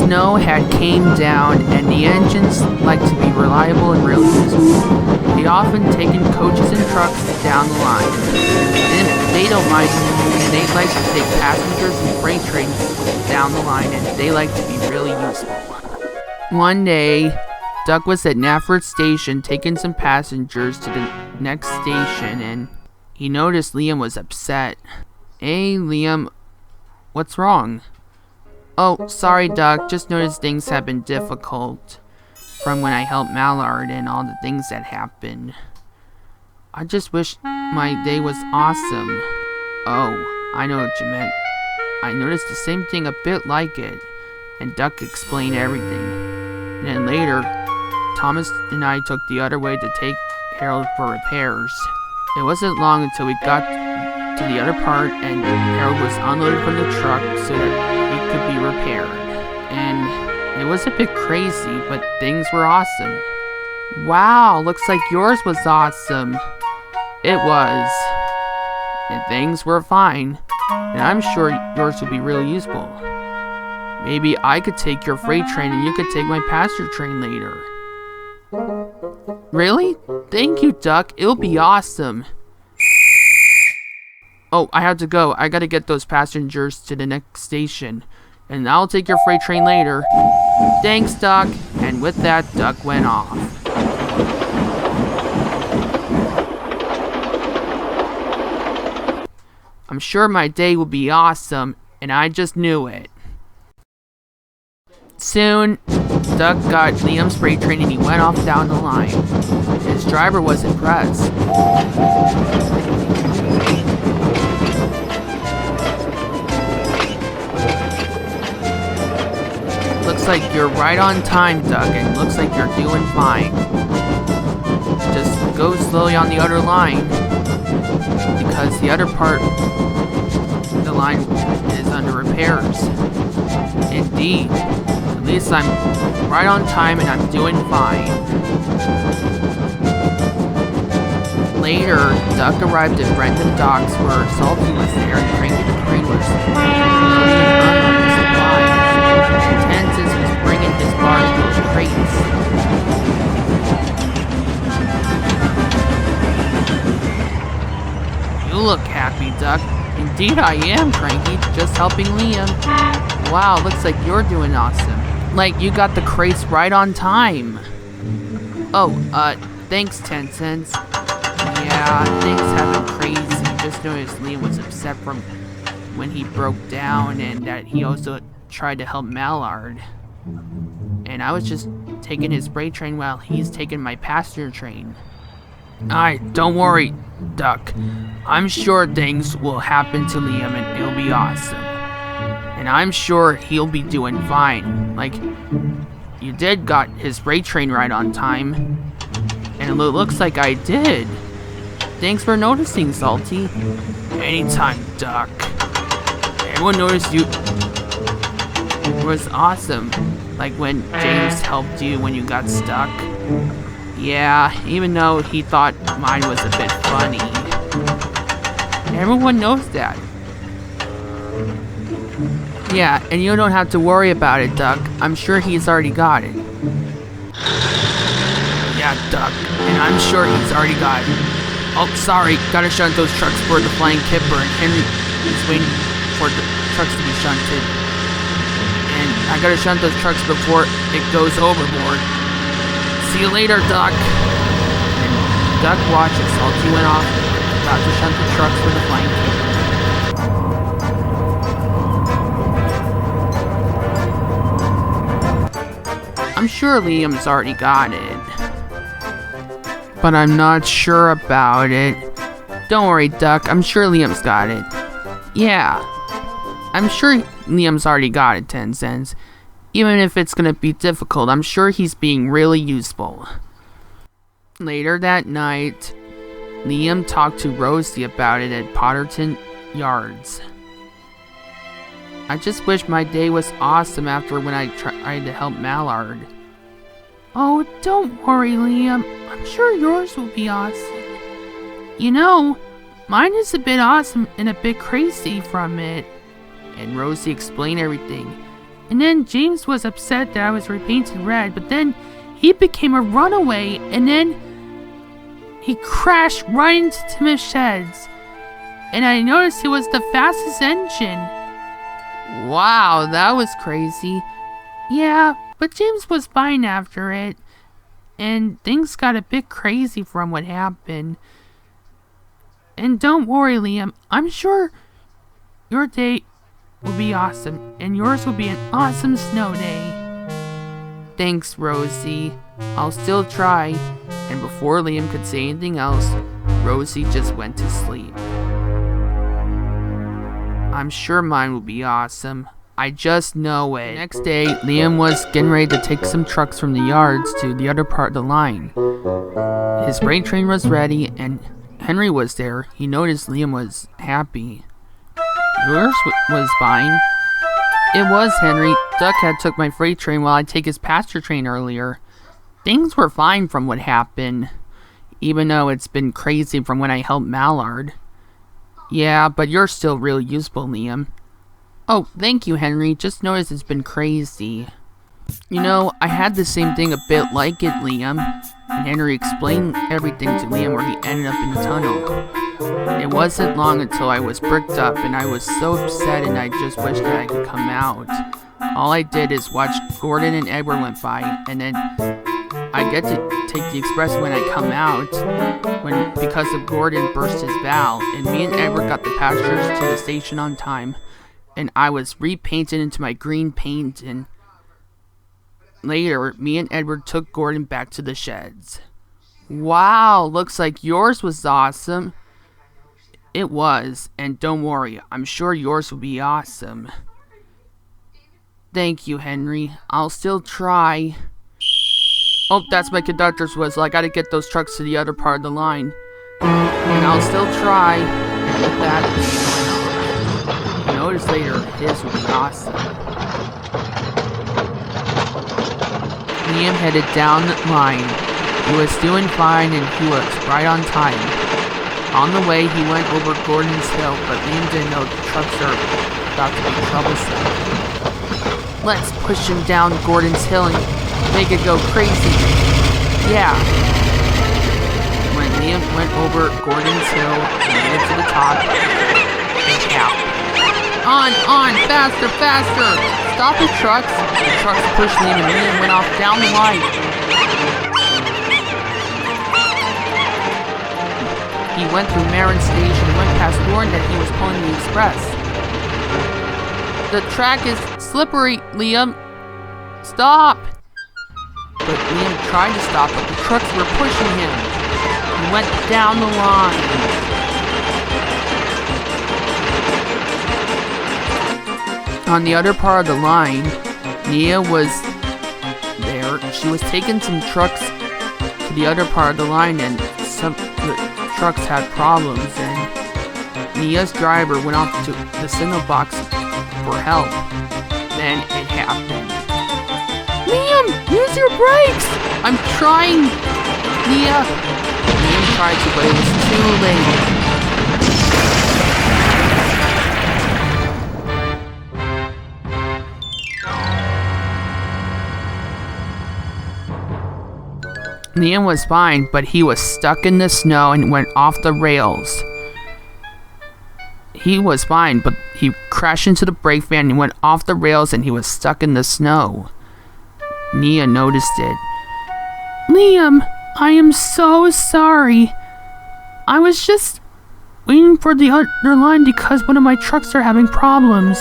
snow had came down and the engines like to be reliable and really useful. They often taken coaches and trucks down the line. And they don't mind, and they like to take passengers and freight trains down the line, and they like to be really useful. One day, Duck was at Nafford Station taking some passengers to the next station, and he noticed Liam was upset. Hey, Liam, what's wrong? Oh, sorry, Duck. Just noticed things have been difficult from when I helped Mallard and all the things that happened. I just wish my day was awesome. Oh, I know what you meant. I noticed the same thing a bit like it, and Duck explained everything. And then later, Thomas and I took the other way to take Harold for repairs. It wasn't long until we got to the other part and Harold was unloaded from the truck so that he could be repaired. And it was a bit crazy, but things were awesome. Wow, looks like yours was awesome. It was. And things were fine. And I'm sure yours will be really useful. Maybe I could take your freight train and you could take my passenger train later. Really? Thank you, Duck. It'll be awesome. Oh, I have to go. I gotta get those passengers to the next station. And I'll take your freight train later. Thanks, Duck. And with that, Duck went off. I'm sure my day will be awesome, and I just knew it. Soon, Duck got Liam's freight train and he went off down the line. His driver was impressed. Looks like you're right on time, Duck, and looks like you're doing fine. Just go slowly on the other line, because the other part of the line is under repairs. Indeed. At least I'm right on time and I'm doing fine. Later, Duck arrived at Brenton Docks where Salty was there and Cranky the Crane was loading and unloading supplies. And Tenzin was bringing his bars to those crates. You look happy, Duck. Indeed I am, Cranky. Just helping Liam. Wow, looks like you're doing awesome. Like you got the crates right on time. Oh, thanks, 10 cents. Yeah, things have been crazy. Just noticed Liam was upset from when he broke down and that he also tried to help Mallard. And I was just taking his freight train while he's taking my passenger train. Don't worry, Duck. I'm sure things will happen to Liam and it'll be awesome. And I'm sure he'll be doing fine. Like, you did got his freight train right on time. And it looks like I did. Thanks for noticing, Salty. Anytime, Duck. Everyone noticed you. It was awesome. Like when James helped you when you got stuck. Yeah, even though he thought mine was a bit funny. Everyone knows that. Yeah, and you don't have to worry about it, Duck. I'm sure he's already got it. Yeah, Duck, and I'm sure he's already got it. Oh, sorry, gotta shunt those trucks for the Flying Kipper, and Henry is waiting for the trucks to be shunted. And I gotta shunt those trucks before it goes overboard. See you later, Duck. And Duck watched as Salty went off, about to shunt the trucks for the Flying Kipper. I'm sure Liam's already got it. But I'm not sure about it. Don't worry, Duck. I'm sure Liam's got it. Yeah. I'm sure Liam's already got it, 10 cents. Even if it's gonna be difficult, I'm sure he's being really useful. Later that night, Liam talked to Rosie about it at Potterton Yards. I just wish my day was awesome after when I tried to help Mallard. Oh, don't worry, Liam. I'm sure yours will be awesome. You know, mine is a bit awesome and a bit crazy from it. And Rosie explained everything. And then James was upset that I was repainted red, but then he became a runaway, and then he crashed right into Tim's sheds. And I noticed it was the fastest engine. Wow, that was crazy. Yeah, but James was fine after it. And things got a bit crazy from what happened. And don't worry, Liam. I'm sure your day will be awesome. And yours will be an awesome snow day. Thanks, Rosie. I'll still try. And before Liam could say anything else, Rosie just went to sleep. I'm sure mine will be awesome. I just know it. The next day, Liam was getting ready to take some trucks from the yards to the other part of the line. His freight train was ready, and Henry was there. He noticed Liam was happy. Yours was fine. It was, Henry. Duckhead took my freight train while I take his passenger train earlier. Things were fine from what happened, even though it's been crazy from when I helped Mallard. Yeah, but you're still really useful, Liam. Oh, thank you, Henry. Just noticed it's been crazy. You know, I had the same thing a bit like it, Liam. And Henry explained everything to Liam where he ended up in the tunnel. It wasn't long until I was bricked up and I was so upset and I just wished that I could come out. All I did is watch Gordon and Edward went by, and then I get to take the express when I come out, because of Gordon burst his valve, and me and Edward got the passengers to the station on time, and I was repainted into my green paint, and later, me and Edward took Gordon back to the sheds. Wow, looks like yours was awesome. It was, and don't worry, I'm sure yours will be awesome. Thank you, Henry. I'll still try. Oh, that's my conductor's whistle. I gotta get those trucks to the other part of the line. And I'll still try. And with that, notice later, his will be awesome. Liam headed down the line. He was doing fine and he was right on time. On the way, he went over Gordon's hill, but Liam didn't know the trucks are about to be troublesome. Let's push him down Gordon's hill and make it go crazy. Yeah. When Liam went over Gordon's hill and made it to the top, yeah. On, faster, faster! Stop the trucks! The trucks pushed Liam and Liam went off down the line. He went through Marin Station and went past Gordon that he was pulling the express. The track is slippery, Liam. Stop! But Liam tried to stop, but the trucks were pushing him. He went down the line. On the other part of the line, Nia was there. She was taking some trucks to the other part of the line, and some the trucks had problems, and Nia's driver went off to the signal box for help. Then it happened. Liam, use your brakes! I'm trying, Nia. Liam tried to, but it was too late. Liam was fine, but he was stuck in the snow and went off the rails. He was fine, but he crashed into the brake van and went off the rails and he was stuck in the snow. Nia noticed it. Liam, I am so sorry. I was just waiting for the other line because one of my trucks are having problems.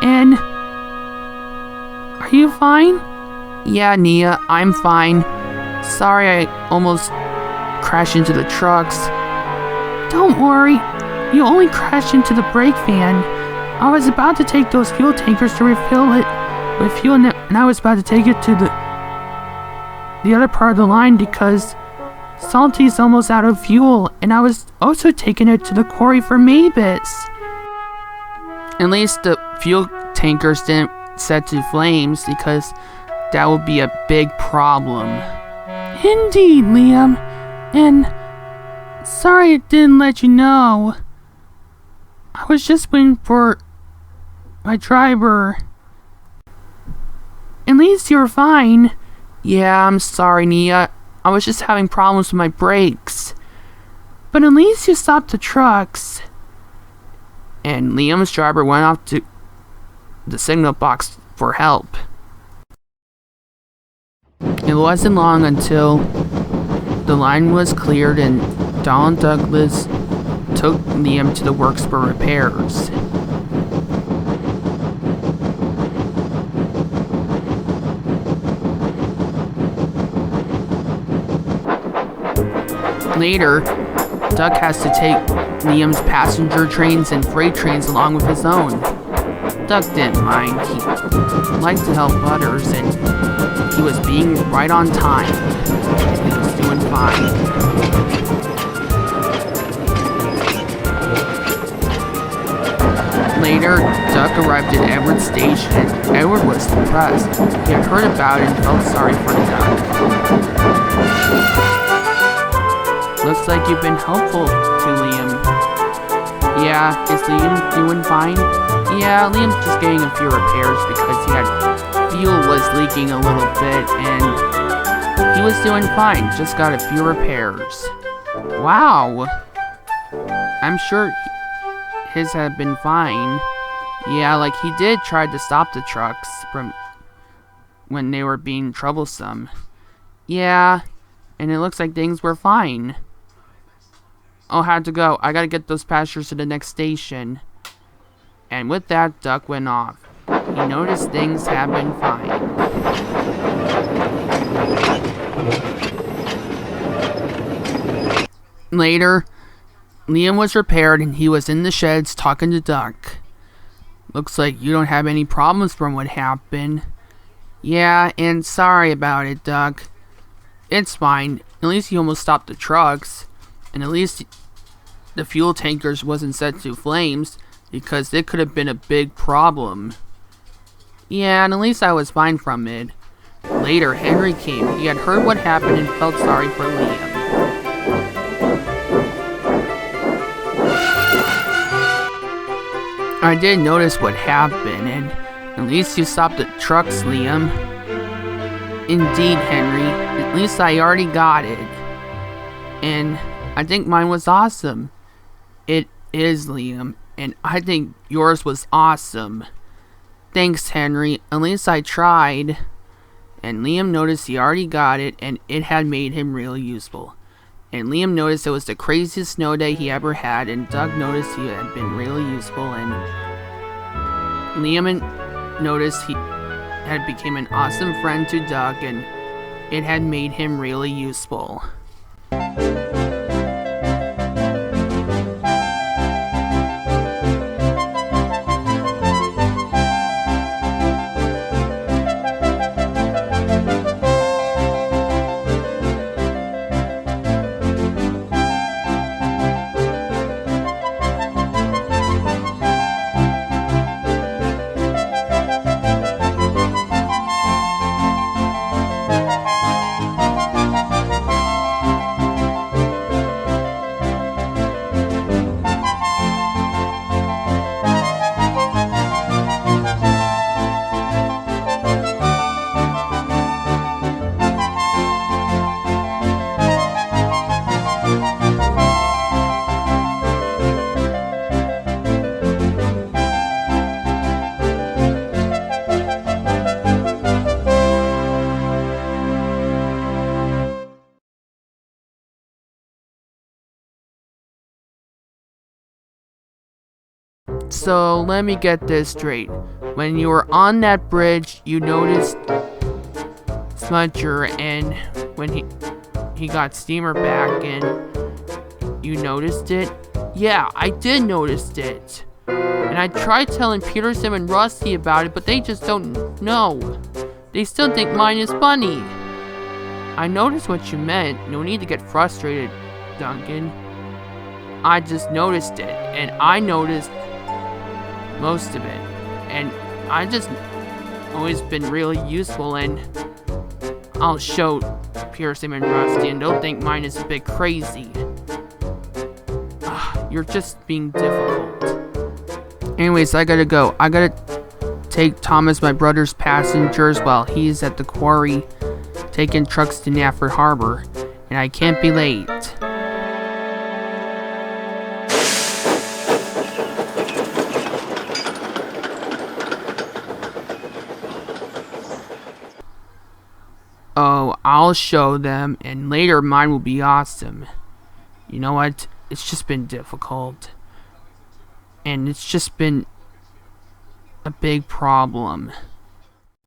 And... are you fine? Yeah, Nia, I'm fine. Sorry I almost crashed into the trucks. Don't worry. You only crashed into the brake van. I was about to take those fuel tankers to refill it with fuel, and I was about to take it to the other part of the line because Salty's almost out of fuel, and I was also taking it to the quarry for Mavis. At least the fuel tankers didn't set to flames because that would be a big problem. Indeed, Liam. And sorry I didn't let you know. I was just waiting for my driver. least you're fine. Yeah, I'm sorry, Nia. I was just having problems with my brakes. But at least you stopped the trucks. And Liam's driver went off to the signal box for help. It wasn't long until the line was cleared and Donald Douglas took Liam to the works for repairs. Later, Doug has to take Liam's passenger trains and freight trains along with his own. Doug didn't mind. He liked to help others, and he was being right on time. He was doing fine. Later, Doug arrived at Edward's station, and Edward was depressed. He had heard about it and felt sorry for Doug. Looks like you've been helpful to Liam. Yeah, is Liam doing fine? Yeah, Liam's just getting a few repairs because fuel was leaking a little bit and he was doing fine, just got a few repairs. Wow! I'm sure his had been fine. Yeah, like he did try to stop the trucks from when they were being troublesome. Yeah, and it looks like things were fine. Oh, had to go. I gotta get those passengers to the next station. And with that, Doug went off. He noticed things had been fine. Later, Liam was repaired and he was in the sheds talking to Doug. Looks like you don't have any problems from what happened. Yeah, and sorry about it, Doug. It's fine. At least you almost stopped the trucks. And at least the fuel tankers wasn't set to flames, because it could have been a big problem. Yeah, and at least I was fine from it. Later, Henry came. He had heard what happened and felt sorry for Liam. I did notice what happened, and at least you stopped the trucks, Liam. Indeed, Henry. At least I already got it. And I think mine was awesome. It is, Liam. And I think yours was awesome. Thanks, Henry. At least I tried. And Liam noticed he already got it, and it had made him really useful. And Liam noticed it was the craziest snow day he ever had, and Doug noticed he had been really useful, and Liam noticed he had become an awesome friend to Doug, and it had made him really useful. So let me get this straight. When you were on that bridge, you noticed Smudger, and when he got Steamer back, and you noticed it? Yeah, I did notice it. And I tried telling Peterson and Rusty about it, but they just don't know. They still think mine is funny. I noticed what you meant. No need to get frustrated, Duncan. I just noticed it, and I noticed most of it, and I just always been really useful, and I'll show Pearson and Rusty, and they'll think mine is a bit crazy. You're just being difficult. Anyways, I gotta go. I gotta take Thomas, my brother's passengers, while he's at the quarry taking trucks to Nafford Harbor, and I can't be late. Oh, I'll show them, and later mine will be awesome. You know what? It's just been difficult. And it's just been a big problem.